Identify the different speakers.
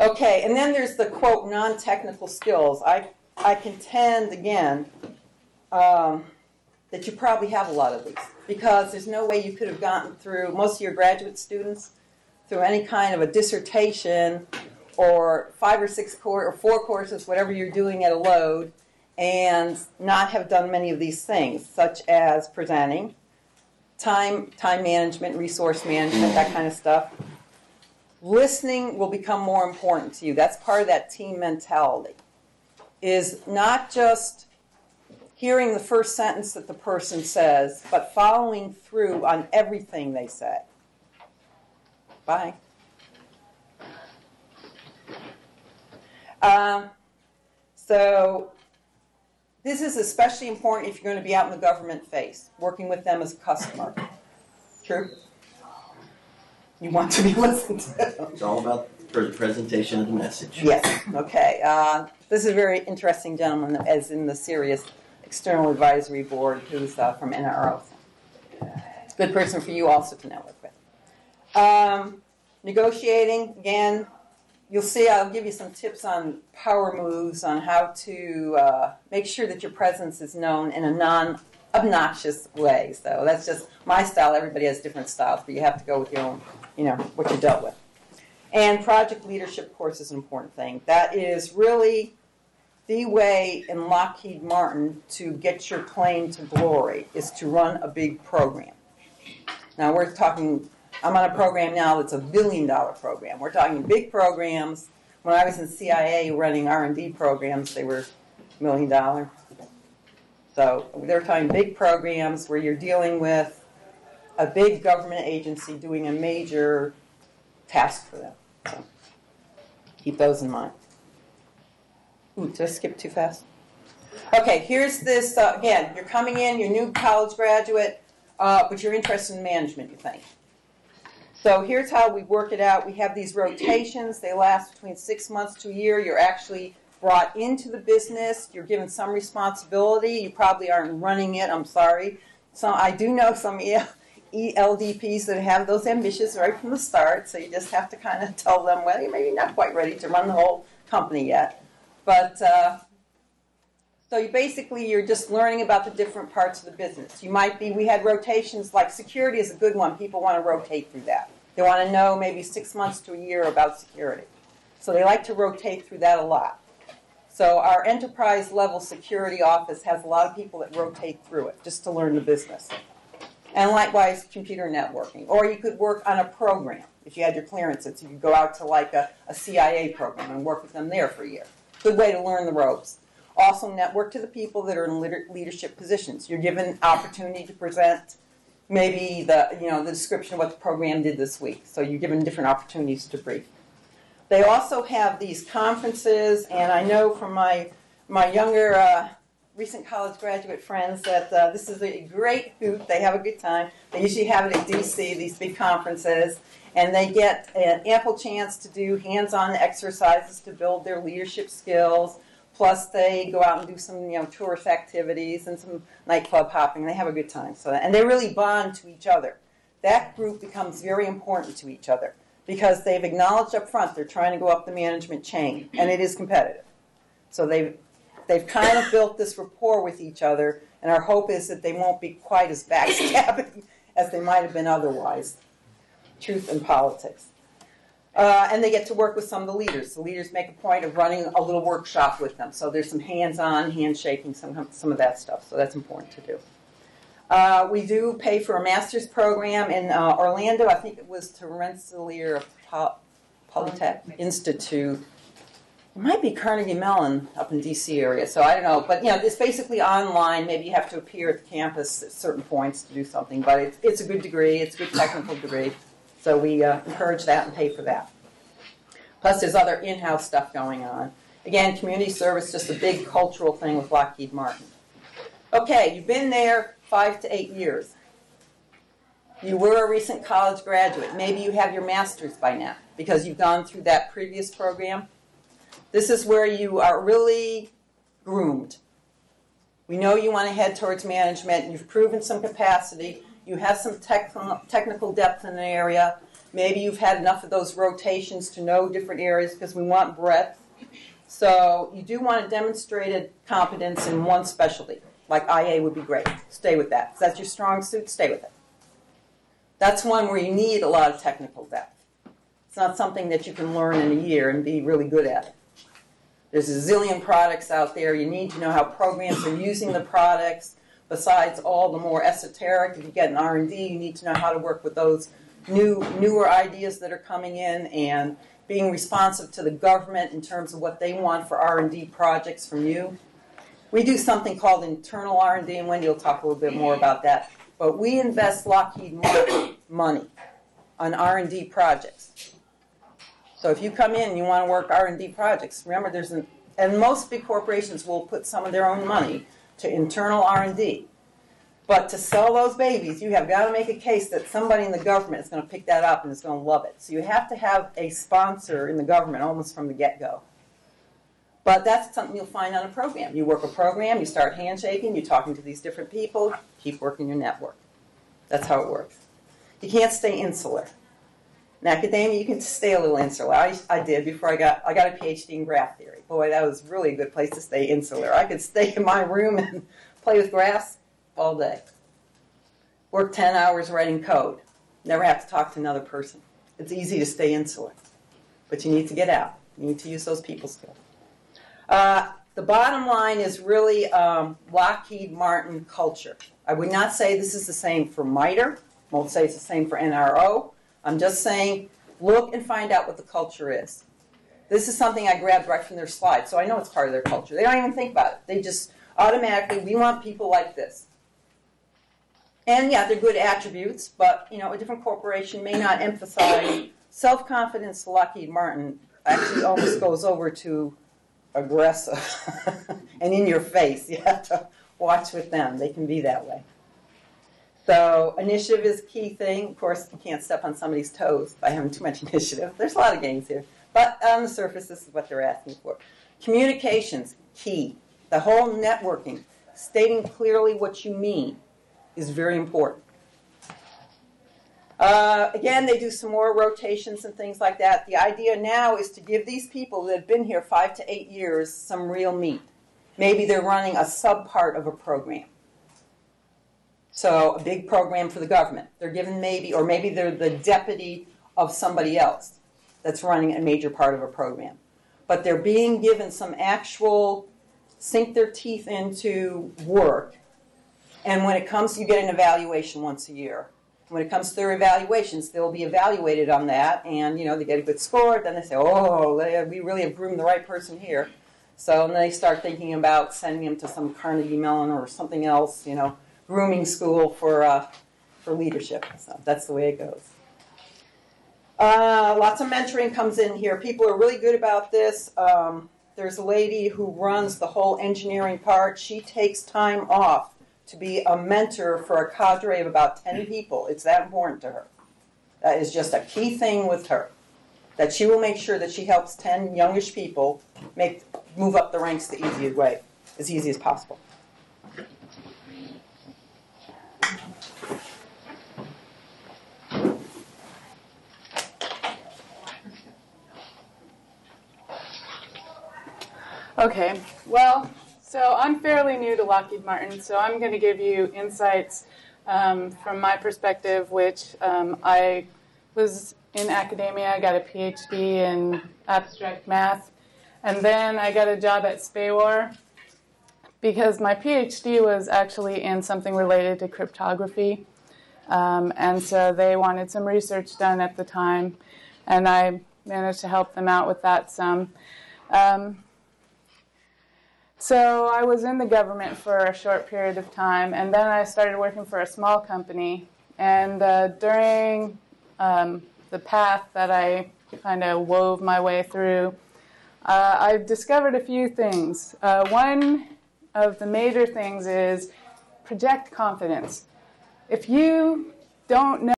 Speaker 1: Okay, and then there's the, quote, non-technical skills. I contend, again, that you probably have a lot of these, because there's no way you could have gotten through, most of your graduate students, through any kind of a dissertation or 5 or 6 or 4 courses, whatever you're doing at a load, and not have done many of these things, such as presenting, time management, resource management, that kind of stuff. Listening will become more important to you. That's part of that team mentality, is not just hearing the first sentence that the person says, but following through on everything they say. Bye. So this is especially important if you're going to be out in the government face, working with them as a customer. True? You want to be listened to.
Speaker 2: It's all about the presentation of the message.
Speaker 1: Yes. Okay. This is a very interesting gentleman, as in the CERIAS External Advisory Board, who's from NRO. It's a good person for you also to network with. Negotiating, again, you'll see I'll give you some tips on power moves, on how to make sure that your presence is known in a non-obnoxious way. So that's just my style. Everybody has different styles, but you have to go with your own, what you're dealt with. And project leadership, of course, is an important thing. That is really the way in Lockheed Martin to get your plane to glory, is to run a big program. Now we're talking, I'm on a program now that's a $1 billion program. We're talking big programs. When I was in CIA running R&D programs, they were $1 million. So they're talking big programs where you're dealing with a big government agency doing a major task for them. So keep those in mind. Ooh, did I skip too fast? Okay, here's this, again, you're coming in, you're a new college graduate, but you're interested in management, you think. So here's how we work it out. We have these rotations. They last between 6 months to a year. You're actually brought into the business. You're given some responsibility. You probably aren't running it. I'm sorry. So I do know some ELDPs that have those ambitions right from the start. So you just have to kind of tell them, well, you're maybe not quite ready to run the whole company yet. But so you're just learning about the different parts of the business. You might be, we had rotations, like security is a good one. People want to rotate through that. They want to know maybe 6 months to a year about security. So they like to rotate through that a lot. So our enterprise level security office has a lot of people that rotate through it just to learn the business. And likewise, computer networking. Or you could work on a program. If you had your clearances, you could go out to like a CIA program and work with them there for a year. Good way to learn the ropes. Also network to the people that are in leadership positions. You're given opportunity to present maybe the description of what the program did this week. So you're given different opportunities to brief. They also have these conferences, and I know from my younger recent college graduate friends that this is a great hoot. They have a good time. They usually have it at DC, these big conferences, and they get an ample chance to do hands-on exercises to build their leadership skills. Plus, they go out and do some, tourist activities and some nightclub hopping. They have a good time. And they really bond to each other. That group becomes very important to each other because they've acknowledged up front they're trying to go up the management chain, and it is competitive. So they've kind of built this rapport with each other, and our hope is that they won't be quite as backstabbing as they might have been otherwise. Truth in politics. And they get to work with some of the leaders. The leaders make a point of running a little workshop with them. So there's some hands-on, handshaking, some of that stuff. So that's important to do. We do pay for a master's program in Orlando. I think it was to Rensselaer Polytech Institute. It might be Carnegie Mellon up in D.C. area. So I don't know. But, it's basically online. Maybe you have to appear at the campus at certain points to do something. But it's a good degree. It's a good technical degree. So we encourage that and pay for that. Plus, there's other in-house stuff going on. Again, community service, just a big cultural thing with Lockheed Martin. Okay, you've been there 5 to 8 years. You were a recent college graduate. Maybe you have your master's by now because you've gone through that previous program. This is where you are really groomed. We know you want to head towards management. You've proven some capacity. You have some technical depth in the area. Maybe you've had enough of those rotations to know different areas because we want breadth. So you do want a demonstrated competence in one specialty. Like IA would be great. Stay with that. If that's your strong suit, stay with it. That's one where you need a lot of technical depth. It's not something that you can learn in a year and be really good at it. There's a zillion products out there. You need to know how programs are using the products. Besides all the more esoteric, if you get an R&D, you need to know how to work with those newer ideas that are coming in and being responsive to the government in terms of what they want for R&D projects from you. We do something called internal R&D, and Wendy will talk a little bit more about that. But we invest Lockheed Martin money on R&D projects. So if you come in and you want to work R&D projects, remember and most big corporations will put some of their own money to internal R&D. But to sell those babies, you have got to make a case that somebody in the government is going to pick that up and is going to love it. So you have to have a sponsor in the government almost from the get-go. But that's something you'll find on a program. You work a program, you start handshaking, you're talking to these different people, keep working your network. That's how it works. You can't stay insular. In academia, you can stay a little insular. I did before I got a PhD in graph theory. Boy, that was really a good place to stay insular. I could stay in my room and play with graphs all day. Work 10 hours writing code. Never have to talk to another person. It's easy to stay insular. But you need to get out. You need to use those people skills. The bottom line is really Lockheed Martin culture. I would not say this is the same for MITRE. I won't say it's the same for NRO. I'm just saying look and find out what the culture is. This is something I grabbed right from their slides, so I know it's part of their culture. They don't even think about it. They just automatically, we want people like this. And yeah, they're good attributes, but a different corporation may not emphasize self-confidence. Lockheed Martin actually almost goes over to aggressive and in your face. You have to watch with them. They can be that way. So initiative is a key thing. Of course, you can't step on somebody's toes by having too much initiative. There's a lot of games here. But on the surface, this is what they're asking for. Communications, key. The whole networking, stating clearly what you mean is very important. Again, they do some more rotations and things like that. The idea now is to give these people that have been here 5 to 8 years some real meat. Maybe they're running a sub-part of a program. So a big program for the government. They're given maybe they're the deputy of somebody else that's running a major part of a program. But they're being given some actual sink their teeth into work. And when it comes, you get an evaluation once a year. When it comes to their evaluations, they'll be evaluated on that, and they get a good score. Then they say, "Oh, we really have groomed the right person here." So then they start thinking about sending them to some Carnegie Mellon or something else, grooming school for leadership. So that's the way it goes. Lots of mentoring comes in here. People are really good about this. There's a lady who runs the whole engineering part. She takes time off to be a mentor for a cadre of about 10 people. It's that important to her. That is just a key thing with her, that she will make sure that she helps 10 youngish people move up the ranks the easiest way, as easy as possible.
Speaker 3: Okay, well, so I'm fairly new to Lockheed Martin, so I'm going to give you insights from my perspective, which I was in academia. I got a PhD in abstract math, and then I got a job at SPAWAR because my PhD was actually in something related to cryptography, and so they wanted some research done at the time, and I managed to help them out with that some. So I was in the government for a short period of time, and then I started working for a small company. And during the path that I kind of wove my way through, I discovered a few things. One of the major things is project confidence. If you don't know